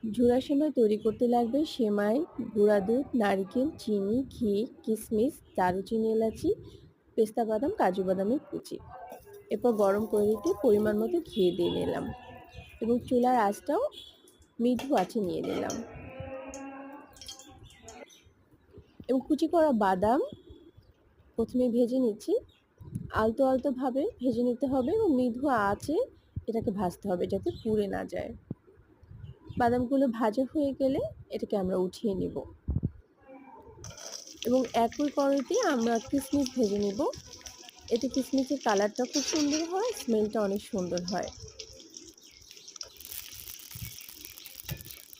ঝুরা সেমাই তৈরি করতে লাগবে সেমাই, গুঁড়া দুধ, নারিকেল, চিনি, ঘি, কিশমিশ, দারুচিনি, এলাচি, পেস্তা বাদাম, কাজু বাদামের কুচি। এরপর গরম কড়াইতে পরিমাণ মতো ঘি দিয়ে নিলাম এবং চুলার আঁচটাও মৃদু আঁচে নিয়ে নিলাম এবং কুচি করা বাদাম প্রথমে ভেজে নিচ্ছি। আলতো আলতো ভাবে ভেজে নিতে হবে এবং মৃদু আঁচে এটাকে ভাজতে হবে যাতে পুড়ে না যায়। বাদামগুলো ভাজা হয়ে গেলে এটাকে আমরা উঠিয়ে নিব এবং একই কড়াইতে আমরা কিশমিশ ভেজে নিব। এতে কিশমিশের কালারটা খুব সুন্দর হয়, স্মেলটা অনেক সুন্দর হয়।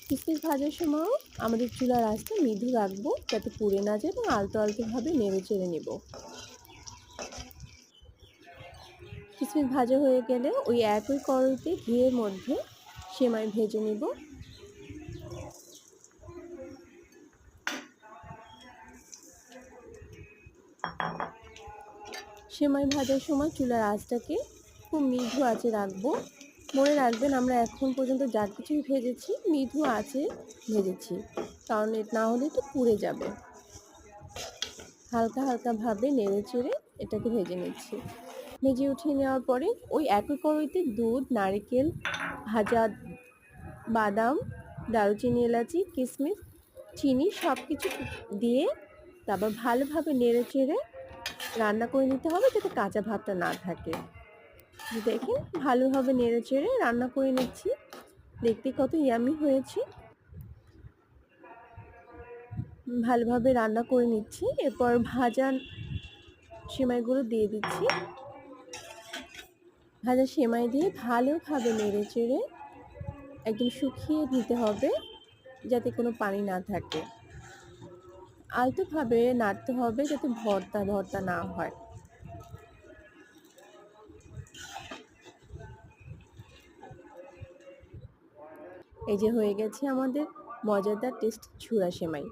কিশমিশ ভাজার সময়ও আমাদের চুলার আঁচটা মৃদু রাখবো যাতে পুড়ে না যায় এবং আলতো আলতো ভাবে নেড়ে চেড়ে নেব। কিশমিশ ভাজা হয়ে গেলে ওই একই কড়াইতে ঘিয়ের মধ্যে সেমাই ভেজে নিব। সেমাই ভাজার সময় চুলার আঁচটাকে খুব মৃদু আঁচে রাখবো। মনে রাখবেন আমরা এখন পর্যন্ত যা কিছুই ভেজেছি মৃদু আঁচে ভেজেছি, কারণ না হলে তো পুড়ে যাবে। হালকা হালকা ভাবে নেড়ে চেড়ে এটাকে ভেজে নিচ্ছি। ভেজে উঠিয়ে নেওয়ার পরে ওই একই কড়াইতে দুধ, নারিকেল, ভাজা বাদাম, দারুচিনি, এলাচি, কিশমিশ, চিনি সব কিছু দিয়ে তারপর ভালোভাবে নেড়ে চেড়ে রান্না করে নিতে হবে যাতে কাঁচা ভাবটা না থাকে। দেখেন ভালোভাবে নেড়ে চেড়ে রান্না করে নিচ্ছি। দেখতে কত ইয়ামি হয়েছে। ভালোভাবে রান্না করে নিচ্ছি। এরপর ভাজা সেমাইগুলো দিয়ে দিচ্ছি। ভাজা সেমাই দিয়ে ভালোভাবে নেড়ে চেড়ে একদম শুকিয়ে নিতে হবে যাতে কোনো পানি না থাকে। আলতোভাবে নাড়তে হবে যাতে ভর্তা ভর্তা না হয়। এই যে হয়ে গেছে আমাদের মজাদার টেস্ট ঝুরা সেমাই।